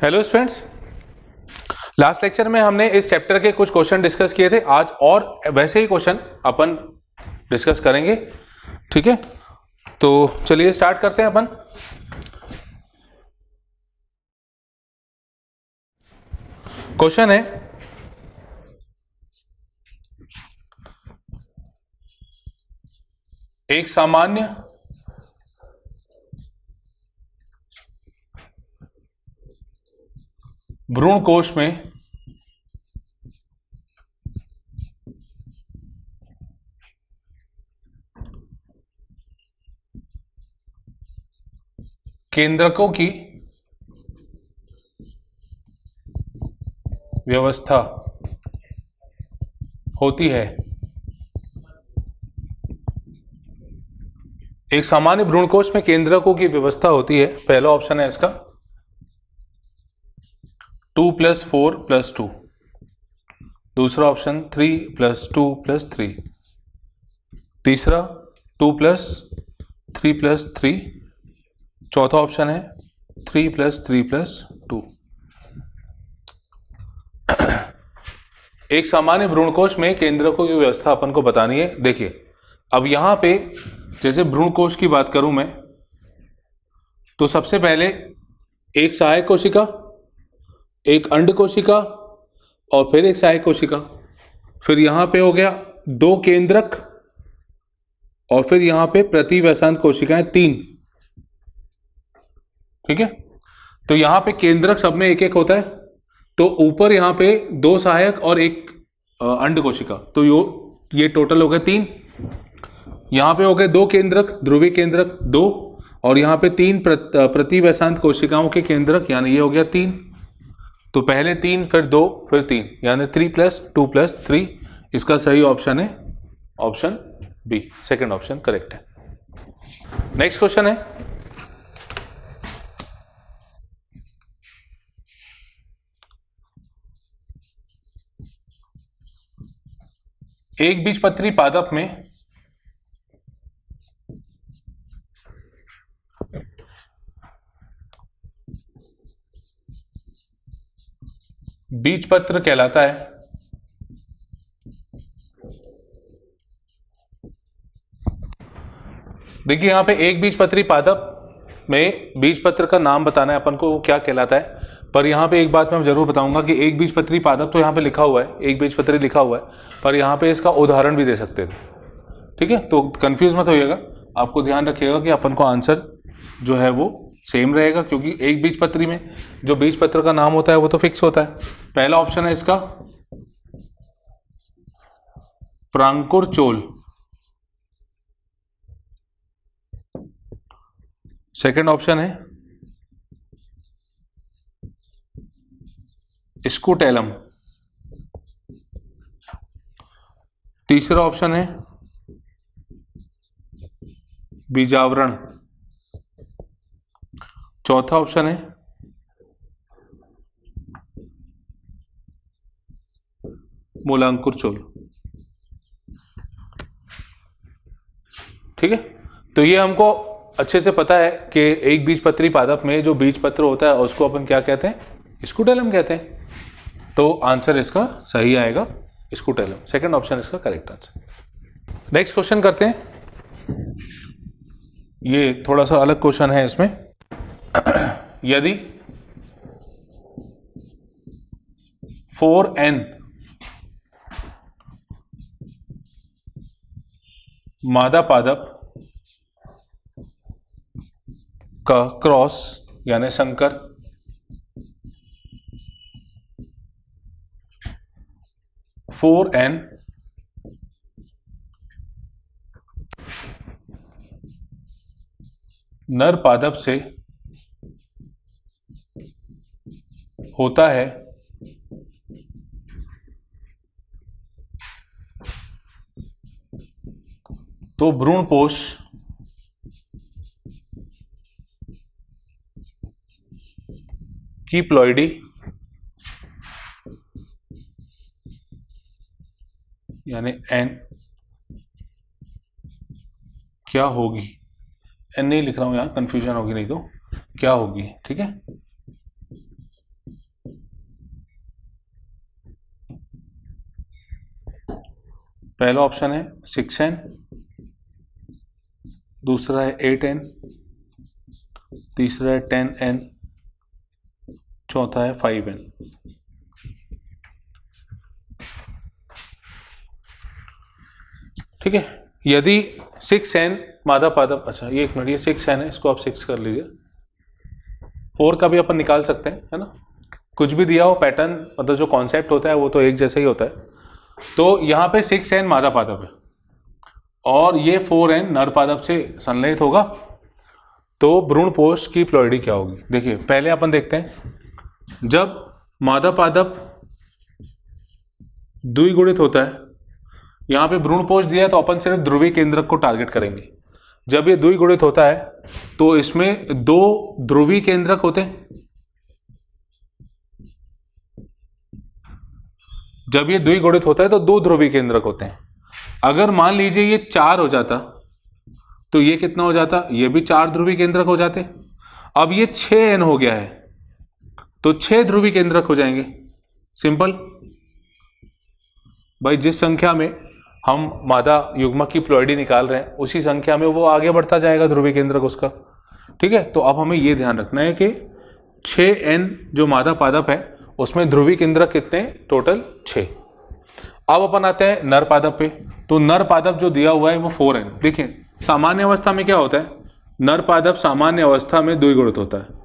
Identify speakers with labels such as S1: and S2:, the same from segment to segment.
S1: Hello students, last lecture में हमने इस चैप्टर के कुछ क्वेश्चन डिस्कस किए थे। आज और वैसे ही क्वेश्चन अपन डिस्कस करेंगे। ठीक है, तो चलिए स्टार्ट करते हैं अपन। क्वेश्चन है एक सामान्य भ्रूण कोश में केंद्रकों की व्यवस्था होती है। एक सामान्य भ्रूणकोश में केंद्रकों की व्यवस्था होती है। पहला ऑप्शन है इसका 2 + 4 + 2। दूसरा ऑप्शन 3 + 2 + 3। तीसरा 2 + 3 + 3। चौथा ऑप्शन है 3 + 3 + 2। एक सामान्य भ्रूणकोश में केंद्रकों की व्यवस्था अपन को बतानी है। देखिए, अब यहां पे जैसे भ्रूणकोश की बात करूं मैं, तो सबसे पहले एक सहायक कोशिका, एक अंड कोशिका और फिर एक सहायक कोशिका। फिर यहां पे हो गया 2 केंद्रक और फिर यहां पे प्रतिव्यसांत कोशिकाएं 3। ठीक है, तो यहां पे केंद्रक सब में एक एक होता है। तो ऊपर यहां पे 2 सहायक और एक अंड कोशिका, तो ये टोटल हो गए 3। यहां पे हो गए 2 केंद्रक, ध्रुवीय केंद्रक 2, और यहां पे 3 प्रतिव्यसांत कोशिकाओं के केंद्रक, यानी ये हो गया 3। तो पहले 3, फिर 2, फिर 3, यानी 3 + 2 + 3। इसका सही ऑप्शन है option B, second option correct है। नेक्स्ट क्वेश्चन है एक बीजपत्री पादप में बीजपत्र कहलाता है। देखिए, यहां पे एक बीजपत्री पादप में बीजपत्र का नाम बताना है अपन को, वो क्या कहलाता है। पर यहां पे एक बात मैं जरूर बताऊंगा कि एक बीजपत्री पादप तो यहां पे लिखा हुआ है, एक बीजपत्री लिखा हुआ है, पर यहां पे इसका उदाहरण भी दे सकते थे। ठीक है, तो कंफ्यूज मत होइएगा। आपको ध्यान रखिएगा कि अपन को आंसर जो है वो सेम रहेगा, क्योंकि एक बीजपत्री में जो बीजपत्र का नाम होता है वो तो फिक्स होता है। पहला ऑप्शन है इसका प्रांकुरचोल। सेकंड ऑप्शन है स्कूटेलम। तीसरा ऑप्शन है बीजावरण। चौथा ऑप्शन है मूलांकुरचोल। ठीक है, तो ये हमको अच्छे से पता है कि एक बीजपत्री पादप में जो बीजपत्र होता है उसको अपन क्या कहते हैं, स्कूटेलम कहते हैं। तो आंसर इसका सही आएगा स्कूटेलम, सेकंड ऑप्शन इसका करेक्ट आंसर। नेक्स्ट क्वेश्चन करते हैं। ये थोड़ा सा अलग क्वेश्चन है। इसमें यदि 4n मादा पादप का क्रॉस यानी संकर (4n) नर पादप से होता है, तो भ्रूणपोष की प्लॉइडी यानी एन क्या होगी। एन नहीं लिख रहा हूं यहां, कंफ्यूजन होगी नहीं तो क्या होगी। ठीक है, पहला ऑप्शन है 6n, दूसरा है 8n, तीसरा है 10n, चौथा है 5n। ठीक है, यदि 6n मादा पादप, अच्छा ये एक मिनट, ये 6n है, इसको आप 6 कर लीजिए। 4 का भी अपन निकाल सकते हैं, है ना, कुछ भी दिया हो पैटर्न, मतलब जो कॉन्सेप्ट होता है वो तो एक जैसा ही होता है। तो यहाँ पे 6n मादा पादप है और ये 4n नर पादप से संलयित होगा, तो भ्रूण पोष की प्लॉइडी क्या होगी? देखिए पहले अपन देखते हैं, जब मादा पादप द्विगुणित होता है, यहाँ पे भ्रूण पोष दिया है तो अपन सिर्फ ध्रुवीय केंद्रक को टारगेट करेंगे। जब ये द्विगुणित होता है तो इसमें 2 ध्रुवीय केंद्रक होते हैं। जब ये द्विगुणित होता है तो 2 ध्रुवीय केंद्रक होते हैं। अगर मान लीजिए ये 4 हो जाता तो ये कितना हो जाता? ये भी 4 ध्रुवीय केंद्रक हो जाते। अब ये 6n हो गया है तो 6 ध्रुवीय केंद्रक हो जाएंगे। सिंपल भाई, जिस संख्या में हम मादा युग्मक की प्लॉइडी निकाल रहे हैं उसी संख्या में वो आगे बढ़ता जाएगा ध्रुवीय केंद्रक उसका। ठीक है, तो अब हमें ये ध्यान रखना है कि 6n जो मादा पादप है उसमें ध्रुवीय केंद्रक कितने? टोटल 6। अब अपन आते हैं नर पादप पे, तो नर पादप जो दिया हुआ है वो 4n। देखिए सामान्य अवस्था में क्या होता है, नर पादप सामान्य अवस्था में द्विगुणित होता है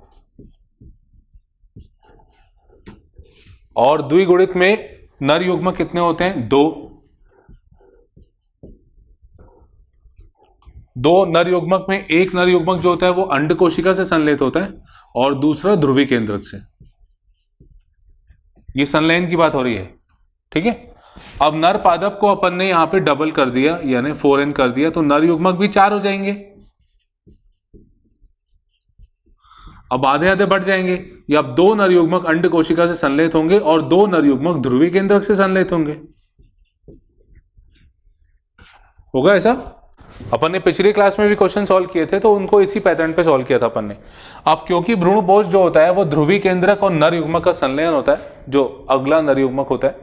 S1: और द्विगुणित में नर युग्मक कितने होते हैं? 2 नर युग्मक में एक नर युग्मक जो होता है वो अंड कोशिका से संलयित होता है और दूसरा ध्रुवीय केंद्रक से। ये संलयन की बात हो रही है। ठीक है, अब नर पादप को अपन ने यहां पे डबल कर दिया यानी 4n कर दिया तो नर युग्मक भी 4 हो जाएंगे। अब आधे आधे बढ़ जाएंगे, या अब 2 नर युग्मक अंड कोशिका से संलयित होंगे और 2 नर युग्मक ध्रुवीय केंद्रक से संलयित होंगे। होगा ऐसा? अपन ने पिछली क्लास में भी क्वेश्चन सॉल्व किए थे तो उनको इसी पैटर्न पे सॉल्व किया था अपन ने। अब क्योंकि भ्रूण पोष जो होता है वो ध्रुवीय केंद्रक और नर युग्मक का संलयन होता है, जो अगला नर युग्मक होता है,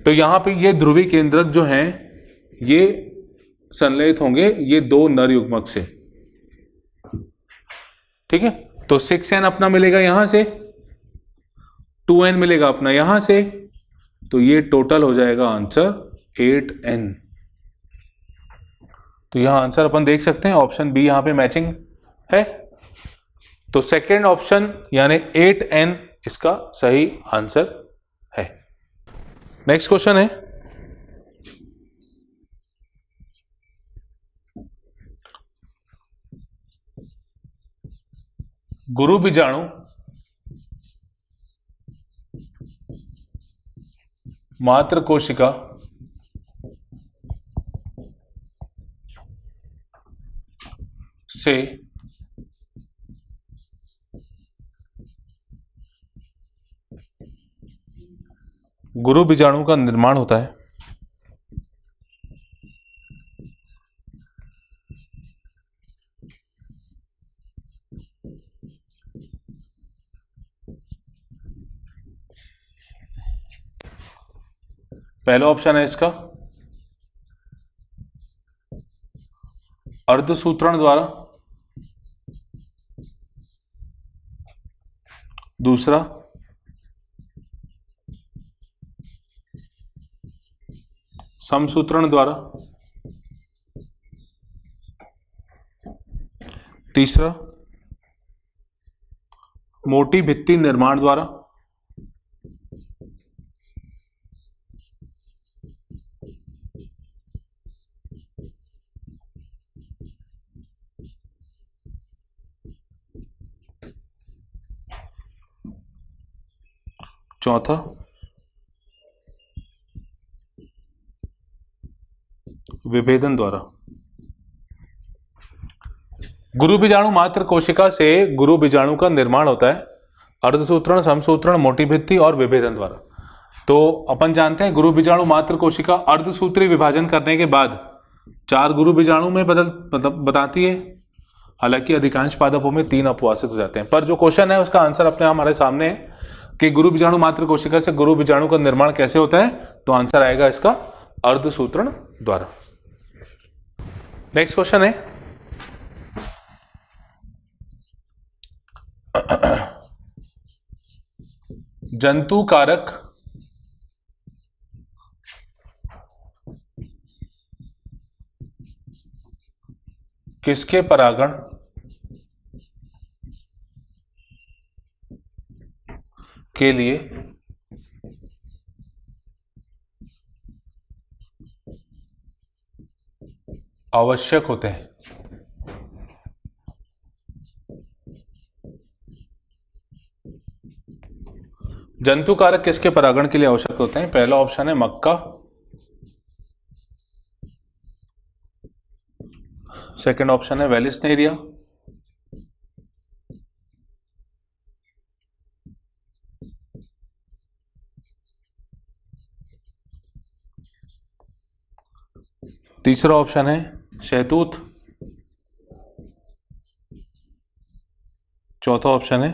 S1: तो यहां पे ये ध्रुवीय केंद्रक जो हैं ये संलयित होंगे ये 2 नर युग्मक से। ठीक है, तो 6n अपना मिलेगा यहां से, 2n मिलेगा अपना यहां से, तो ये टोटल हो जाएगा आंसर 8n। तो यहां आंसर अपन देख सकते हैं ऑप्शन बी यहां पे मैचिंग है। तो सेकेंड ऑप्शन यानी 8n इसका सही आंसर है। नेक्स्ट क्वेश्चन है, गुरु बीजाणु मात्र कोशिका से गुरु बीजाणु का निर्माण होता है। पहला ऑप्शन है इसका अर्धसूत्रण द्वारा, दूसरा समसूत्रण द्वारा, तीसरा मोटी भित्ति निर्माण द्वारा, चौथा विभेदन द्वारा। गुरु बीजाणु मात्र कोशिका से गुरु बीजाणु का निर्माण होता है अर्धसूत्रण, समसूत्रण, मोटी भित्ति और विभेदन द्वारा। तो अपन जानते हैं गुरु बीजाणु मात्र कोशिका अर्धसूत्री विभाजन करने के बाद 4 गुरु बीजाणु में बताती है। हालांकि अधिकांश पादपों में 3 अपवासित हो जाते हैं, पर जो क्वेश्चन है उसका आंसर अपने हमारे सामने है कि गुरु बीजाणु मात्र कोशिका से गुरु बीजाणु का निर्माण कैसे होता है, तो आंसर आएगा इसका अर्धसूत्रण द्वारा। नेक्स्ट क्वेश्चन है जंतु कारक किसके परागण के लिए आवश्यक होते हैं? जंतु कारक किसके परागण के लिए आवश्यक होते हैं? पहला ऑप्शन है मक्का, सेकंड ऑप्शन है वेलिस्नेरिया, तीसरा ऑप्शन है शहतूत, चौथा ऑप्शन है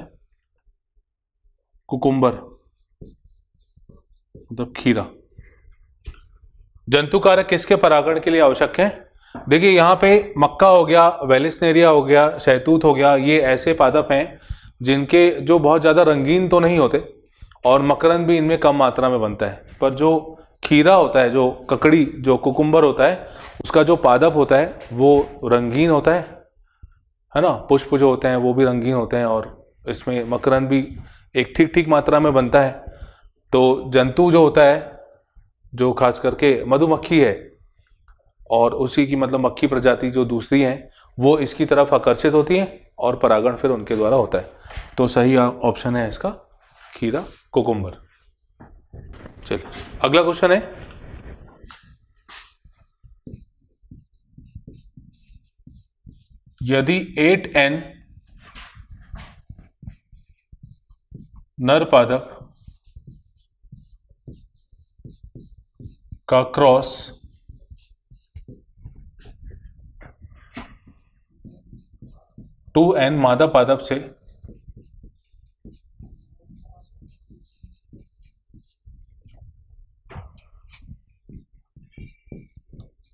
S1: कुकुम्बर मतलब खीरा। जंतु कारक किसके परागण के लिए आवश्यक है? देखिए यहाँ पे मक्का हो गया, वेलिस्नेरिया हो गया, शहतूत हो गया, ये ऐसे पादप हैं जिनके जो बहुत ज़्यादा रंगीन तो नहीं होते और मकरंद भी इनमें कम मात्रा में बनता है, पर जो खीरा होता है, जो ककड़ी, जो कुकुम्बर होता है, उसका जो पादप होता है वो रंगीन होता है ना, पुष्प जो होते हैं वो भी रंगीन होते हैं और इसमें मकरंद भी एक ठीक ठीक मात्रा में बनता है। तो जंतु जो होता है, जो खास करके मधुमक्खी है और उसी की मतलब मक्खी प्रजाति जो दूसरी हैं, वो इसकी तरफ आकर्षित होती हैं और परागण फिर उनके द्वारा होता है। तो सही ऑप्शन है इसका खीरा, कुकुम्बर। चलिए अगला क्वेश्चन है यदि 8N नर पादप का क्रॉस 2N मादा पादप से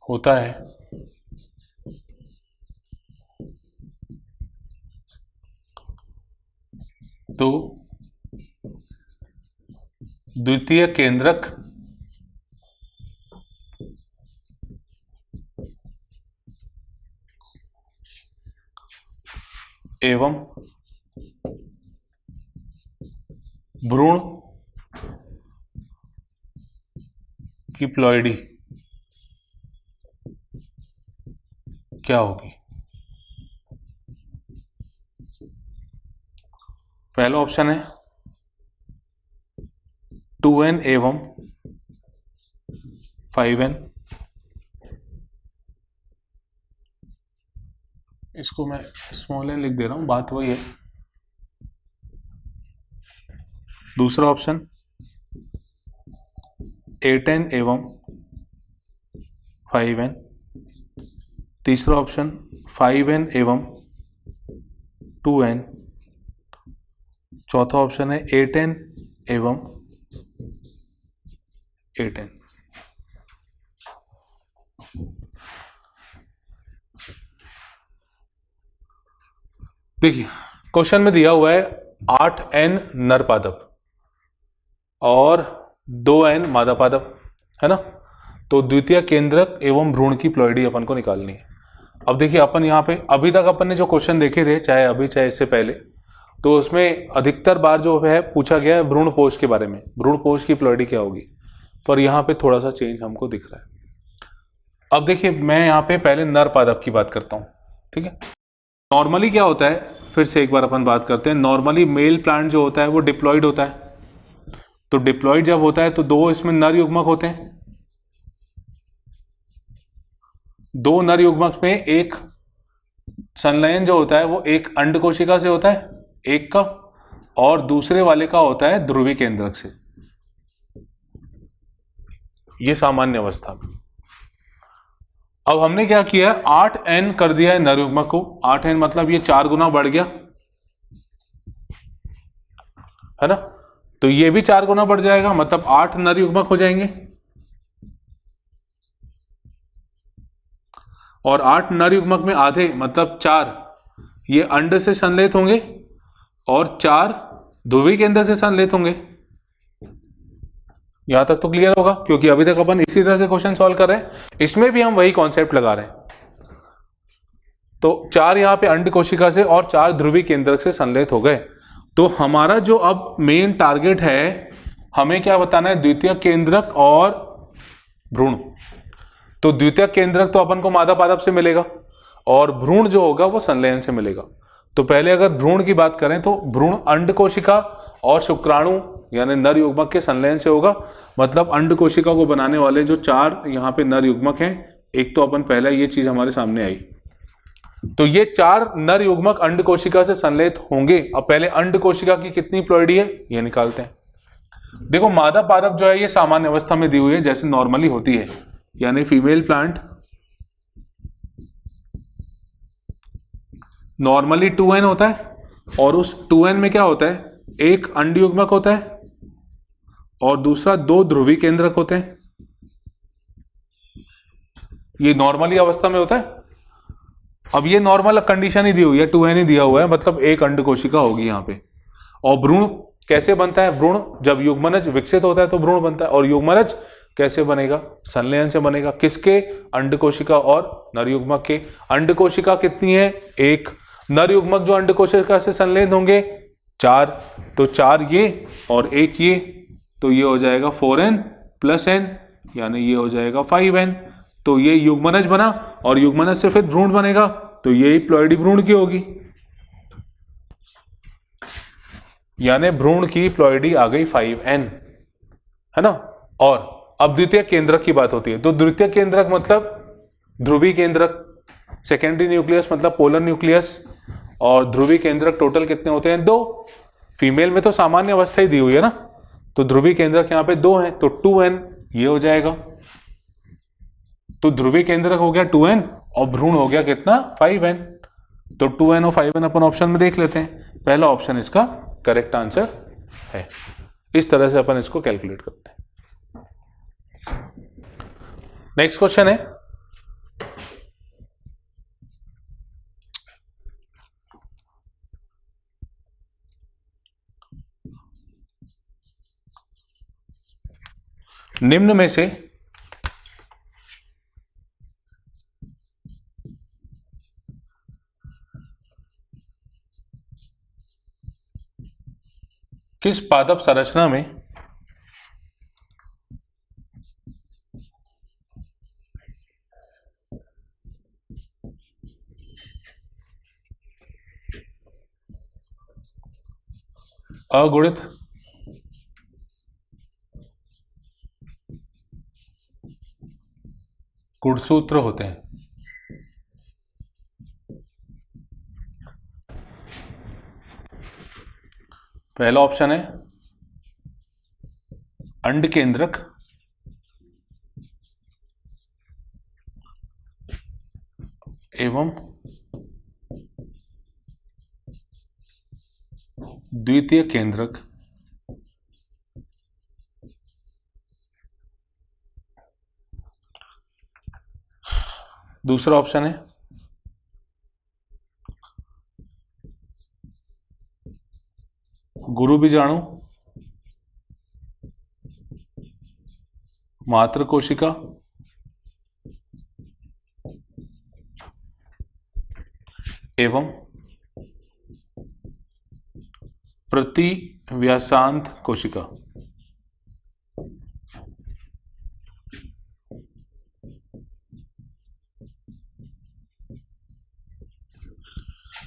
S1: होता है तो द्वितीय केंद्रक एवं भ्रूण की प्लॉइडी क्या होगी? पहला ऑप्शन है 2N एवं 5N, इसको मैं स्मॉल n लिख दे रहा हूं, बात वही है। दूसरा ऑप्शन 8N एवं 5N, तीसरा ऑप्शन 5N एवं 2N, चौथा ऑप्शन है 8N एवं 8N। देखिए क्वेश्चन में दिया हुआ है 8N नर पादप और 2N मादा पादप, है ना। तो द्वितीय केंद्रक एवं भ्रूण की प्लॉइडी अपन को निकालनी है। अब देखिए अपन यहाँ पे अभी तक अपन ने जो क्वेश्चन देखे थे, चाहे अभी चाहे इससे पहले, तो उसमें अधिकतर बार जो है पूछा गया है भ्रूण पोष के बारे में, भ्रूण पोष की प्लॉइडी क्या होगी, पर यहाँ पे थोड़ा सा चेंज हमको दिख रहा है। अब देखिए मैं यहाँ पे पहले नर पादप की बात करता हूँ, ठीक है। नॉर्मली क्या होता है, फिर से एक बार अपन बात करते हैं। नॉर्मली मेल प्लांट जो होता है वो डिप्लॉइड होता है, तो डिप्लॉइड जब होता है तो दो इसमें नर युग्मक होते हैं। दो नर युग्मक में एक संलयन जो होता है वो एक अंड कोशिका से होता है एक का, और दूसरे वाले का होता है ध्रुवी केंद्रक से। ये सामान्य अवस्था में। अब हमने क्या किया है, 8N कर दिया है नर युग्मक को। 8N मतलब ये 4 गुना बढ़ गया, है ना। तो ये भी 4 गुना बढ़ जाएगा, मतलब 8 नर युग्मक हो जाएंगे। और 8 नर युग्मक में आधे मतलब 4 ये अंड से संलेत होंगे और 4 ध्रुवी केंद्रक से संलेत होंगे। यहां तक तो क्लियर होगा, क्योंकि अभी तक अपन इसी तरह से क्वेश्चन सॉल्व कर रहे हैं, इसमें भी हम वही कॉन्सेप्ट लगा रहे हैं। तो 4 यहां पे अंड कोशिका से और 4 ध्रुवी केंद्रक से संलेत हो गए। तो हमारा जो अब मेन टारगेट है, हमें क्या बताना है, द्वितीयक केंद्रक और भ्रूण। तो द्वितीयक केंद्रक तो अपन को मादा पादप से मिलेगा और भ्रूण जो होगा वो संलयन से मिलेगा। तो पहले अगर भ्रूण की बात करें तो भ्रूण अंड कोशिका और शुक्राणु यानी नर युग्मक के संलयन से होगा। मतलब अंड कोशिका को बनाने वाले जो 4 यहाँ पे नर युग्मक हैं, एक तो अपन पहला ये चीज हमारे सामने आई, तो ये 4 नर युग्मक अंड कोशिका से संलयित होंगे। अब पहले अंड कोशिका की कितनी प्लॉइडी है ये निकालते हैं। देखो मादा पादप जो है ये सामान्य अवस्था में दी हुई है जैसे नॉर्मली होती है, यानी फीमेल प्लांट नॉर्मली 2n होता है और उस 2n में क्या होता है, एक अंड युग्मक होता है और दूसरा 2 ध्रुवी केंद्रक होते हैं। ये नॉर्मली अवस्था में होता है। अब ये नॉर्मल कंडीशन ही दी हुई है, 2n ही दिया हुआ है, मतलब एक अंड कोशिका होगी यहां पे। और भ्रूण कैसे बनता है, भ्रूण जब युग्मनज विकसित होता है तो भ्रूण बनता है। और युग्मनज कैसे बनेगा, संलयन से बनेगा। किसके, अंड कोशिका और नर युग्मक के। अंड कोशिका कितनी है, एक। नर युग्मक जो अंड कोशिका से संलयन होंगे 4, तो 4 ये और 1 ये, तो ये हो जाएगा 4n + n, यानी ये हो जाएगा 5n। तो ये युग्मनज बना और युग्मनज से फिर भ्रूण बनेगा, तो ये प्लॉइडी भ्रूण की होगी, यानी भ्रूण की प्लॉइडी आ गई 5n, है ना। और अब द्वितीय केंद्रक की बात होती है, तो द्वितीय केंद्रक मतलब ध्रुवी केंद्रक, सेकेंडरी न्यूक्लियस मतलब पोलर न्यूक्लियस, और ध्रुवी केंद्रक टोटल कितने होते हैं, 2। फीमेल में तो सामान्य अवस्था ही दी हुई है ना, तो ध्रुवी केंद्रक यहां पे 2 हैं, तो 2n ये हो जाएगा। तो ध्रुवी केंद्रक हो गया 2n और भ्रूण हो गया कितना, 5n। तो 2n और 5n अपन ऑप्शन में देख लेते हैं, पहला ऑप्शन इसका करेक्ट आंसर है। इस तरह से अपन इसको कैलकुलेट करते हैं। नेक्स्ट क्वेश्चन है, निम्न में से किस पादप संरचना में अगुणित गुणसूत्र होते हैं। पहला ऑप्शन है अंड केंद्रक एवं द्वितीय केंद्रक। दूसरा ऑप्शन है गुरु बीजाणु मात्र कोशिका एवं प्रतिव्यासांत कोशिका।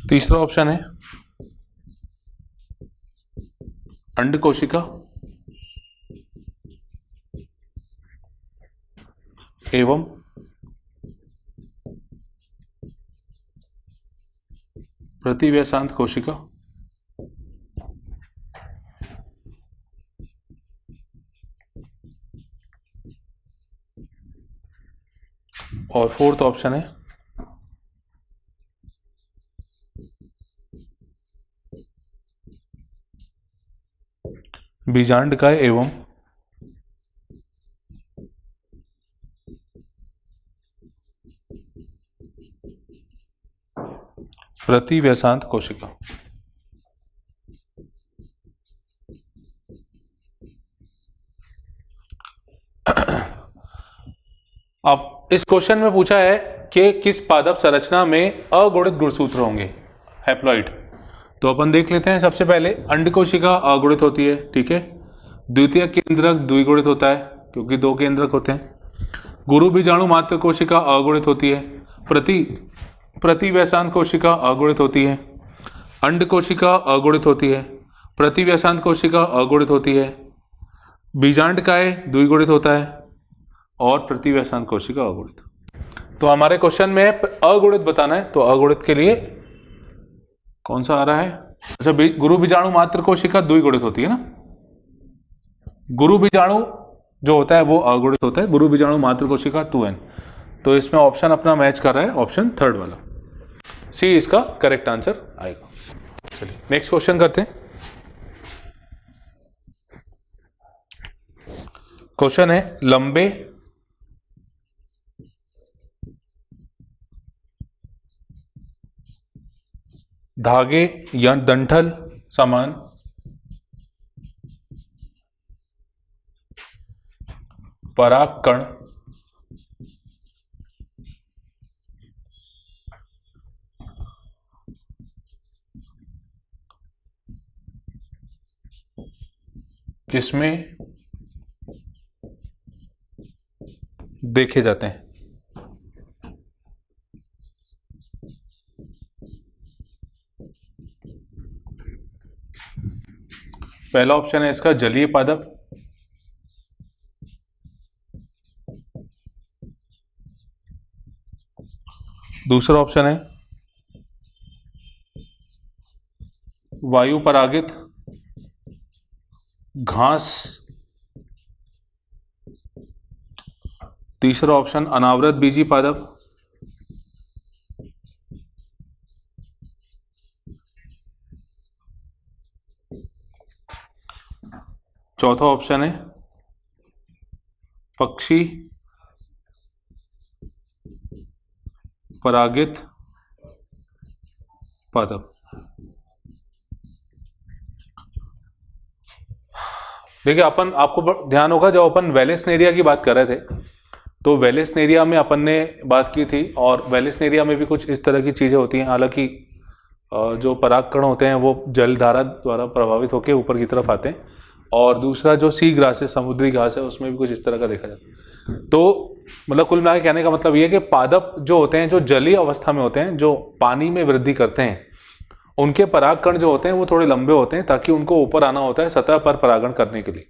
S1: तीसरा ऑप्शन है अंड कोशिका एवं प्रतिव्यासांत कोशिका। और फोर्थ ऑप्शन है बीजांडकाय एवं प्रतिव्यासांत कोशिका। अब इस क्वेश्चन में पूछा है कि किस पादप संरचना में अगुणित गुणसूत्र होंगे, हैप्लॉइड। तो अपन देख लेते हैं। सबसे पहले अंड कोशिका अगुणित होती है, ठीक है। द्वितीय केंद्रक द्विगुणित होता है क्योंकि दो केंद्रक होते हैं। गुरु बीजाणु मात्र कोशिका अगुणित होती है। प्रतिव्यासांत कोशिका अगुणित होती है। अंड कोशिका अगुणित होती है। प्रतिव्यासांत कोशिका अगुणित होती है। बीजांडकाय द्विगुणित होता है और प्रतिव्यासांत कोशिका अगुणित। तो हमारे क्वेश्चन में अगुणित बताना है, तो अगुणित के लिए कौन सा आ रहा है? अच्छा, गुरु बीजाणु मात्र कोशिका द्विगुणित होती है ना। गुरु बीजाणु जो होता है वो अगुणित होता है, गुरु बीजाणु मात्र कोशिका 2n। तो इसमें ऑप्शन अपना मैच कर रहा है, ऑप्शन थर्ड वाला सी इसका करेक्ट आंसर आएगा। चलिए नेक्स्ट क्वेश्चन करते हैं। क्वेश्चन है लंबे धागे या डंठल समान परागकण किसमें देखे जाते हैं? पहला ऑप्शन है इसका जलीय पादप। दूसरा ऑप्शन है वायु परागित घास। तीसरा ऑप्शन अनावृत बीजी पादप। चौथा ऑप्शन है पक्षी परागित पादप। देखिए अपन, आपको ध्यान होगा जब अपन वेलेस्नेरिया की बात कर रहे थे तो वेलेस्नेरिया में अपन ने बात की थी, और वेलेस्नेरिया में भी कुछ इस तरह की चीजें होती हैं। हालांकि जो परागकण होते हैं वो जल धारा द्वारा प्रभावित होकर ऊपर की तरफ आते हैं, और दूसरा जो सी ग्रास है, समुद्री घास है, उसमें भी कुछ इस तरह का देखा जाता है। तो मतलब कुल मिला के कहने का मतलब ये है कि पादप जो होते हैं, जो जलीय अवस्था में होते हैं, जो पानी में वृद्धि करते हैं, उनके परागकण जो होते हैं वो थोड़े लंबे होते हैं ताकि उनको ऊपर आना होता है सतह पर परागण करने के लिए,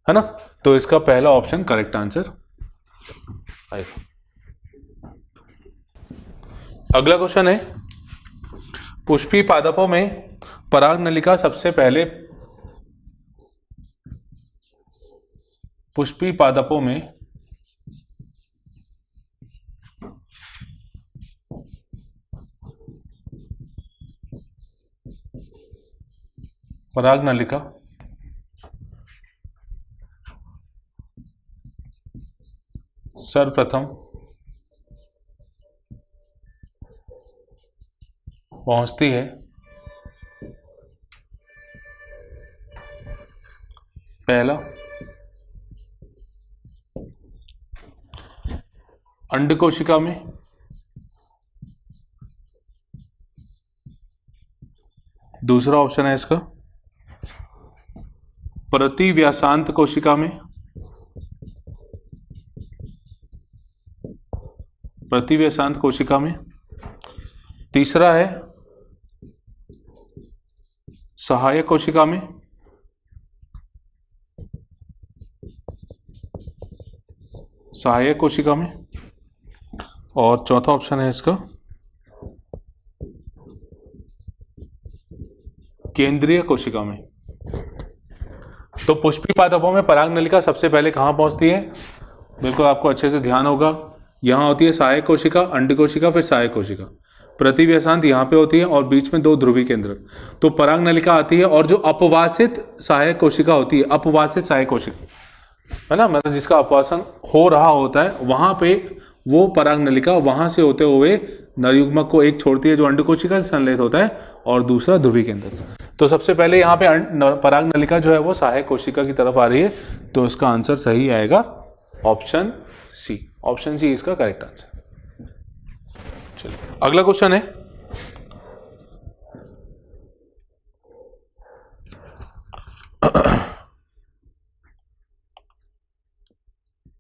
S1: है ना। तो इसका पहला ऑप्शन करेक्ट आंसर आएगा। अगला क्वेश्चन है पुष्पी पादपों में पराग नलिका सबसे पहले पुष्पी पादपों में पराग नलिका सर्वप्रथम पहुंचती है पहला अंड कोशिका में, दूसरा ऑप्शन है इसका प्रतिव्यासांत कोशिका में, प्रतिव्यासांत कोशिका में, तीसरा है सहायक कोशिका में, सहायक कोशिका में, और चौथा ऑप्शन है इसका केंद्रीय कोशिका में। तो पुष्पी पादपों में पराग नलिका सबसे पहले कहां पहुंचती है? बिल्कुल आपको अच्छे से ध्यान होगा, यहां होती है सहायक कोशिका, अंड कोशिका, फिर सहायक कोशिका। प्रतिव्यासांत यहां पे होती है और बीच में दो ध्रुवी केंद्र। तो पराग नलिका आती है, और जो अपवासित सहायक कोशिका होती है, अपवासित सहायक कोशिका है ना, मतलब जिसका अपवासन हो रहा होता है, वहां पे वो पराग नलिका वहां से होते हुए नरयुग्मक को एक छोड़ती है जो अंडकोशिका से संलेत होता है और दूसरा ध्रुवी केंद्र से। तो सबसे पहले यहाँ पे पराग नलिका जो है वो सहायक कोशिका की तरफ आ रही है, तो इसका आंसर सही आएगा ऑप्शन सी। ऑप्शन सी इसका करेक्ट आंसर। चलिए अगला क्वेश्चन है,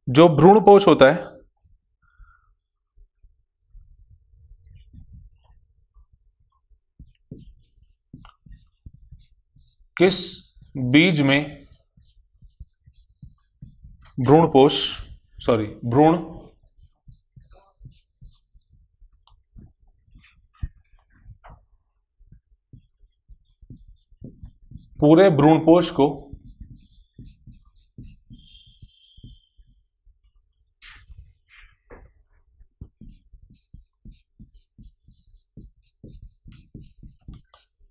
S1: जो भ्रूणपोष होता है किस बीज में भ्रूण पूरे भ्रूणपोष को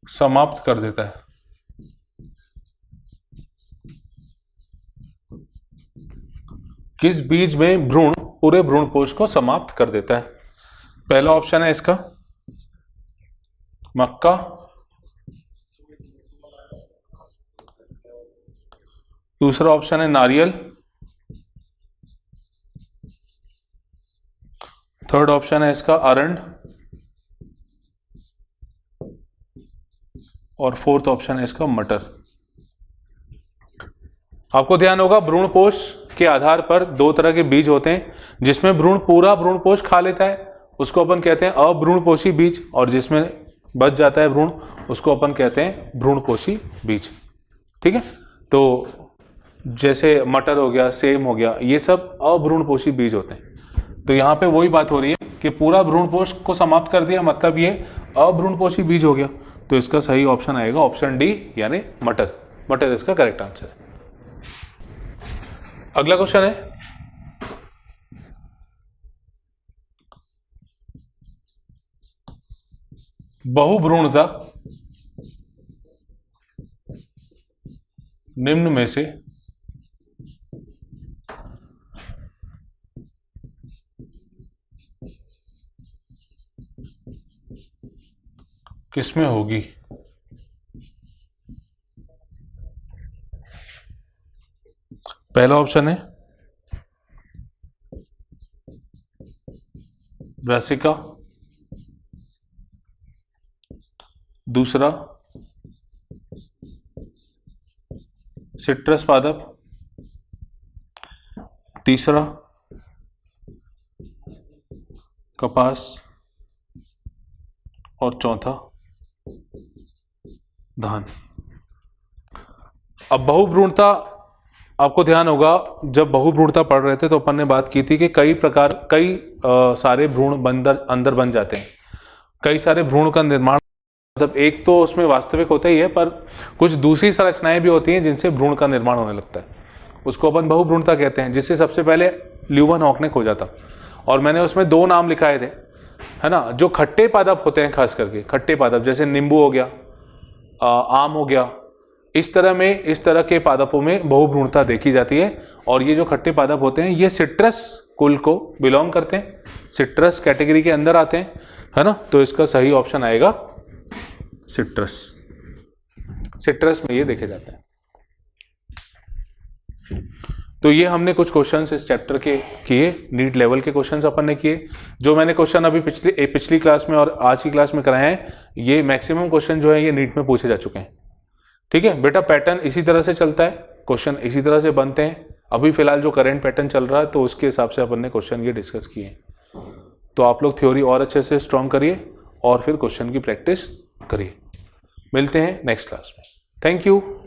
S1: समाप्त कर देता है? किस बीज में भ्रूण पूरे भ्रूणपोष को समाप्त कर देता है? पहला ऑप्शन है इसका मक्का, दूसरा ऑप्शन है नारियल, थर्ड ऑप्शन है इसका अरंड और फोर्थ ऑप्शन है इसका मटर। आपको ध्यान होगा भ्रूणपोष के आधार पर दो तरह के बीज होते हैं, जिसमें भ्रूण पूरा भ्रूणपोष खा लेता है उसको अपन कहते हैं अभ्रूणपोषी बीज, और जिसमें बच जाता है भ्रूण उसको अपन कहते हैं भ्रूणपोषी बीज। ठीक है, तो जैसे मटर हो गया, सेम हो गया, ये सब अभ्रूणपोषी बीज होते हैं। तो यहाँ पे वही बात हो रही है कि पूरा भ्रूणपोष को समाप्त कर दिया, मतलब ये अभ्रूणपोषी बीज हो गया। तो इसका सही ऑप्शन आएगा ऑप्शन डी यानी मटर। मटर इसका करेक्ट आंसर है। अगला क्वेश्चन है, बहुभ्रूणता निम्न में से किसमें होगी? पहला ऑप्शन है ब्रासिका, दूसरा सिट्रस पादप, तीसरा कपास और चौथा धान। अब बहुभ्रूणता, आपको ध्यान होगा जब बहुभ्रूणता पढ़ रहे थे तो अपन ने बात की थी कि कई सारे भ्रूण अंदर बन जाते हैं। कई सारे भ्रूण का निर्माण, मतलब एक तो उसमें वास्तविक होता ही है, पर कुछ दूसरी संरचनाएं भी होती हैं जिनसे भ्रूण का निर्माण होने लगता है, उसको अपन बहुभ्रूणता कहते हैं। जिससे सबसे पहले ल्यूवनहॉक ने खोजा था, और मैंने उसमें दो नाम लिखाए थे, है ना, जो खट्टे पादप होते हैं, खास करके खट्टे पादप, जैसे नींबू हो गया, आम हो गया, इस तरह के पादपों में बहुभ्रूणता देखी जाती है। और ये जो खट्टे पादप होते हैं ये सिट्रस कुल को बिलोंग करते हैं, सिट्रस कैटेगरी के अंदर आते हैं, है ना। तो इसका सही ऑप्शन आएगा सिट्रस। सिट्रस में ये देखे जाते हैं। तो ये हमने कुछ क्वेश्चंस इस चैप्टर के किए, नीट लेवल के क्वेश्चंस अपन ने किए। जो मैंने क्वेश्चन अभी पिछली क्लास में और आज की क्लास में कराए हैं, ये मैक्सिमम क्वेश्चन जो है ये नीट में पूछे जा चुके हैं। ठीक है बेटा, पैटर्न इसी तरह से चलता है, क्वेश्चन इसी तरह से बनते हैं। अभी फिलहाल जो करंट पैटर्न चल रहा है तो उसके हिसाब से अपन ने क्वेश्चन ये डिस्कस किए हैं। तो आप लोग थ्योरी और अच्छे से स्ट्रॉन्ग करिए और फिर क्वेश्चन की प्रैक्टिस करिए। मिलते हैं नेक्स्ट क्लास में। Thank you.